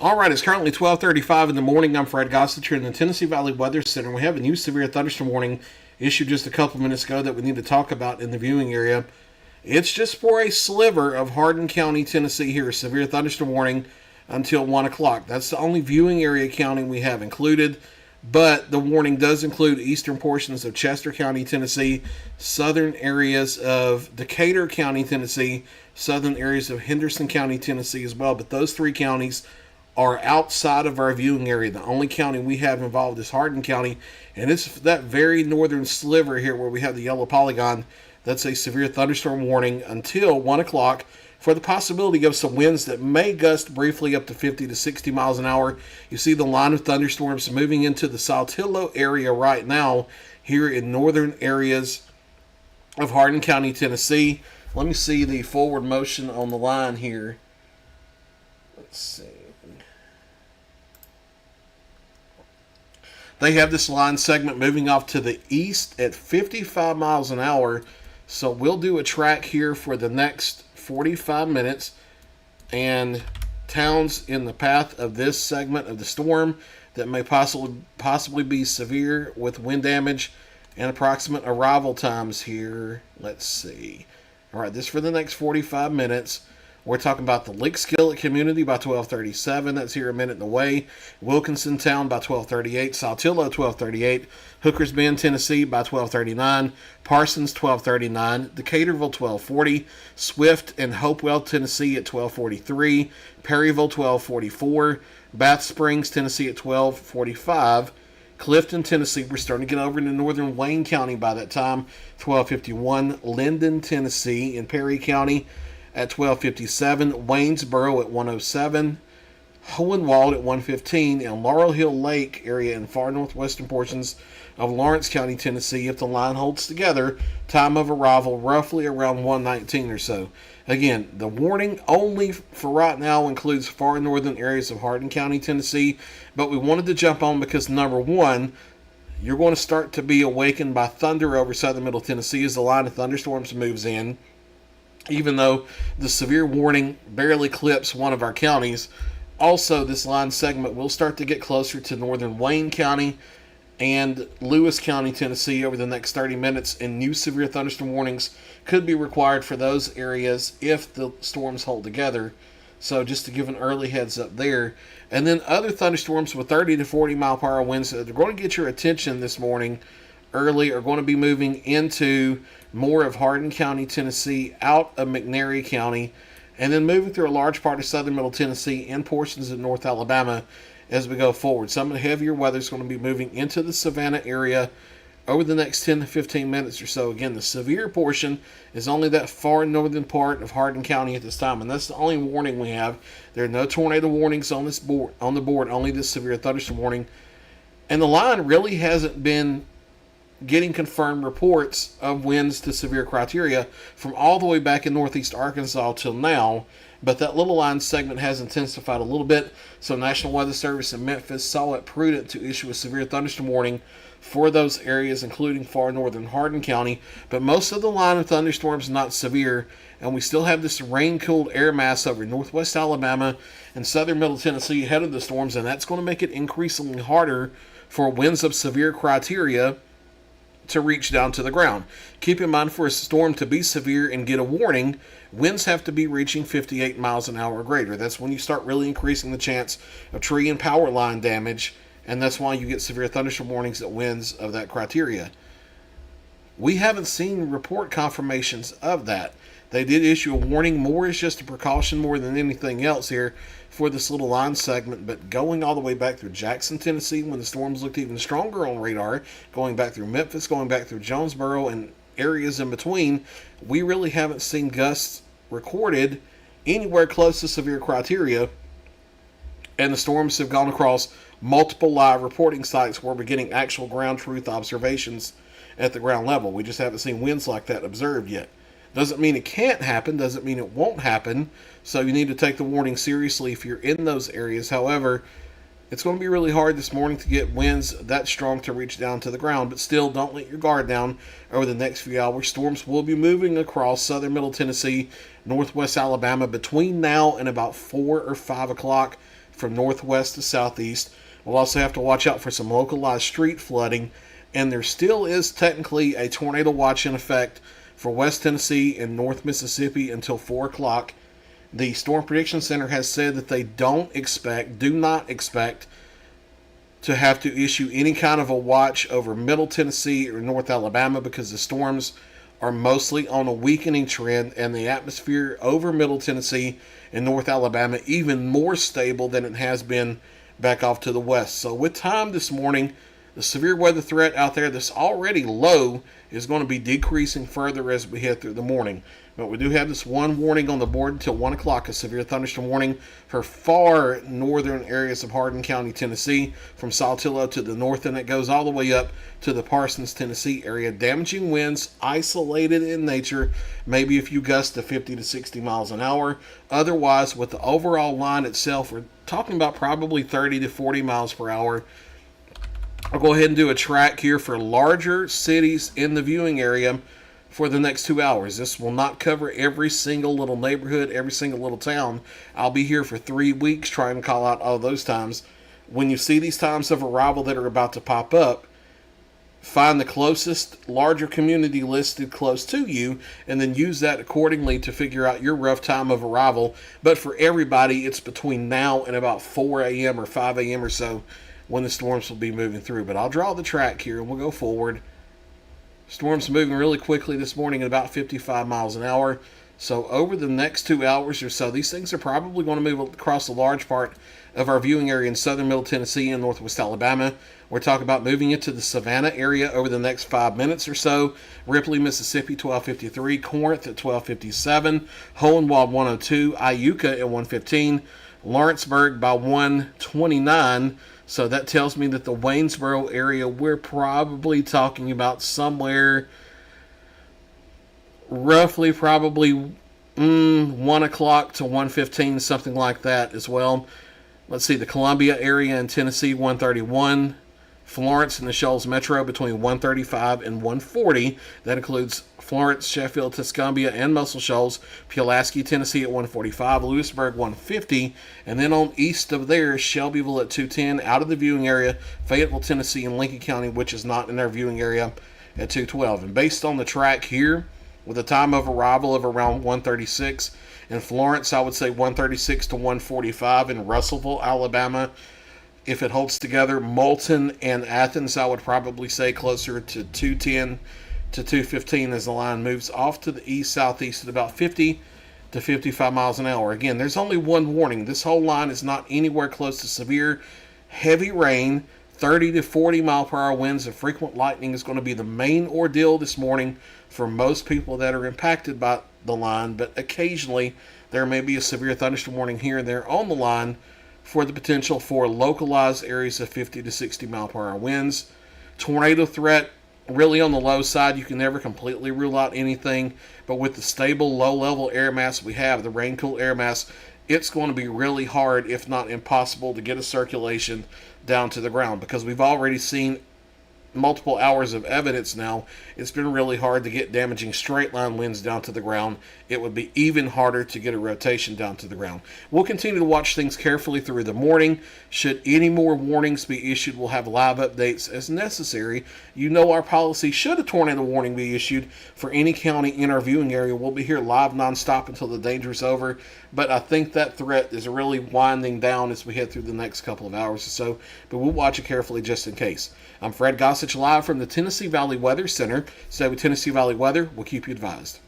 All right, it's currently 12:35 in the morning. I'm Fred Gossett here in the Tennessee Valley Weather Center. We have a new severe thunderstorm warning issued just a couple minutes ago that we need to talk about in the viewing area. It's just for a sliver of Hardin County, Tennessee here, a severe thunderstorm warning until 1 o'clock. That's the only viewing area counting we have included, but the warning does include eastern portions of Chester County, Tennessee, southern areas of Decatur County, Tennessee, southern areas of Henderson County, Tennessee as well. But those three counties are outside of our viewing area. The only county we have involved is Hardin County, and it's that very northern sliver here where we have the yellow polygon. That's a severe thunderstorm warning until 1 o'clock for the possibility of some winds that may gust briefly up to 50 to 60 miles an hour. You see the line of thunderstorms moving into the Saltillo area right now here in northern areas of Hardin County, Tennessee. Let me see the forward motion on the line here. Let's see. They have this line segment moving off to the east at 55 miles an hour. So we'll do a track here for the next 45 minutes. And towns in the path of this segment of the storm that may possibly be severe with wind damage and approximate arrival times here. Let's see. All right, this for the next 45 minutes. We're talking about the Lick Skillet community by 12:37. That's here a minute away. Wilkinson Town by 12:38. Saltillo 12:38. Hookers Bend, Tennessee by 12:39. Parsons 12:39. Decaturville 12:40. Swift and Hopewell, Tennessee at 12:43. Perryville 12:44. Bath Springs, Tennessee at 12:45. Clifton, Tennessee, we're starting to get over into northern Wayne County by that time, 12:51. Linden, Tennessee in Perry County at 12:57, Waynesboro at 1:07, Hohenwald at 1:15, and Laurel Hill Lake area in far northwestern portions of Lawrence County, Tennessee. If the line holds together, time of arrival roughly around 1:19 or so. Again, the warning only for right now includes far northern areas of Hardin County, Tennessee, but we wanted to jump on because number one, you're going to start to be awakened by thunder over southern middle Tennessee as the line of thunderstorms moves in. Even though the severe warning barely clips one of our counties, also this line segment will start to get closer to northern Wayne County and Lewis County, Tennessee over the next 30 minutes, and new severe thunderstorm warnings could be required for those areas if the storms hold together. So just to give an early heads up there. And then other thunderstorms with 30 to 40 mile per hour winds that are going to get your attention this morning early are going to be moving into more of Hardin County, Tennessee, out of McNairy County, and then moving through a large part of southern middle Tennessee and portions of North Alabama as we go forward. Some of the heavier weather is going to be moving into the Savannah area over the next 10 to 15 minutes or so. Again, the severe portion is only that far northern part of Hardin County at this time, and that's the only warning we have. There are no tornado warnings on this board, only this severe thunderstorm warning. And the line really hasn't been getting confirmed reports of winds to severe criteria from all the way back in northeast Arkansas till now, but that little line segment has intensified a little bit, so National Weather Service in Memphis saw it prudent to issue a severe thunderstorm warning for those areas, including far northern Hardin County. But most of the line of thunderstorms not severe, and we still have this rain-cooled air mass over northwest Alabama and southern middle Tennessee ahead of the storms, and that's going to make it increasingly harder for winds of severe criteria to reach down to the ground. Keep in mind, for a storm to be severe and get a warning, winds have to be reaching 58 miles an hour or greater. That's when you start really increasing the chance of tree and power line damage, and that's why you get severe thunderstorm warnings at winds of that criteria. We haven't seen report confirmations of that. They did issue a warning more as just a precaution more than anything else here for this little line segment, but going all the way back through Jackson, Tennessee, when the storms looked even stronger on radar, going back through Memphis, going back through Jonesboro and areas in between, we really haven't seen gusts recorded anywhere close to severe criteria, and the storms have gone across multiple live reporting sites where we're getting actual ground truth observations at the ground level. We just haven't seen winds like that observed yet. Doesn't mean it can't happen, doesn't mean it won't happen, so you need to take the warning seriously if you're in those areas. However, it's going to be really hard this morning to get winds that strong to reach down to the ground, but still, don't let your guard down over the next few hours. Storms will be moving across southern middle Tennessee, northwest Alabama between now and about 4 or 5 o'clock from northwest to southeast. We'll also have to watch out for some localized street flooding, and there still is technically a tornado watch in effect for West Tennessee and North Mississippi until 4 o'clock. The Storm Prediction Center has said that they do not expect to have to issue any kind of a watch over Middle Tennessee or North Alabama because the storms are mostly on a weakening trend, and the atmosphere over Middle Tennessee and North Alabama even more stable than it has been back off to the west. So with time this morning, the severe weather threat out there that's already low is going to be decreasing further as we head through the morning. But we do have this one warning on the board until 1 o'clock, a severe thunderstorm warning for far northern areas of Hardin County, Tennessee, from Saltillo to the north, and it goes all the way up to the Parsons, Tennessee area. Damaging winds, isolated in nature, maybe a few gusts to 50 to 60 miles an hour. Otherwise, with the overall line itself, we're talking about probably 30 to 40 miles per hour. I'll go ahead and do a track here for larger cities in the viewing area for the next 2 hours. This will not cover every single little neighborhood, every single little town. I'll be here for 3 weeks trying to call out all those times. When you see these times of arrival that are about to pop up, find the closest larger community listed close to you and then use that accordingly to figure out your rough time of arrival. But for everybody, it's between now and about 4 a.m. or 5 a.m. or so when the storms will be moving through. But I'll draw the track here and we'll go forward. Storm's moving really quickly this morning at about 55 miles an hour. So over the next 2 hours or so, these things are probably going to move across a large part of our viewing area in southern Middle Tennessee and northwest Alabama. We're talking about moving into the Savannah area over the next 5 minutes or so. Ripley, Mississippi, 12:53. Corinth at 12:57. Hohenwald, 102. Iuka at 1:15. Lawrenceburg by 1:29. So that tells me that the Waynesboro area, we're probably talking about somewhere roughly probably 1 o'clock to 1:15, something like that as well. Let's see, the Columbia area in Tennessee, 1:31. Florence and the Shoals Metro between 1:35 and 1:40. That includes Florence, Sheffield, Tuscumbia, and Muscle Shoals. Pulaski, Tennessee at 1:45. Lewisburg, 1:50. And then on east of there, Shelbyville at 2:10. Out of the viewing area, Fayetteville, Tennessee, and Lincoln County, which is not in our viewing area, at 2:12. And based on the track here, with a time of arrival of around 1:36. In Florence, I would say 1:36 to 1:45. In Russellville, Alabama, if it holds together, Moulton and Athens, I would probably say closer to 2:10 to 2:15 as the line moves off to the east-southeast at about 50 to 55 miles an hour. Again, there's only one warning. This whole line is not anywhere close to severe heavy rain. 30 to 40 mile per hour winds and frequent lightning is going to be the main ordeal this morning for most people that are impacted by the line, but occasionally there may be a severe thunderstorm warning here and there on the line for the potential for localized areas of 50 to 60 mile per hour winds. Tornado threat really on the low side. You can never completely rule out anything, but with the stable low-level air mass we have, the rain-cool air mass, it's going to be really hard, if not impossible, to get a circulation down to the ground because we've already seen multiple hours of evidence now. It's been really hard to get damaging straight line winds down to the ground. It would be even harder to get a rotation down to the ground. We'll continue to watch things carefully through the morning. Should any more warnings be issued, we'll have live updates as necessary. You know our policy. Should a tornado warning be issued for any county in our viewing area, we'll be here live nonstop until the danger is over. But I think that threat is really winding down as we head through the next couple of hours or so. But we'll watch it carefully just in case. I'm Fred Gossage live from the Tennessee Valley Weather Center. Stay with Tennessee Valley Weather. We'll keep you advised.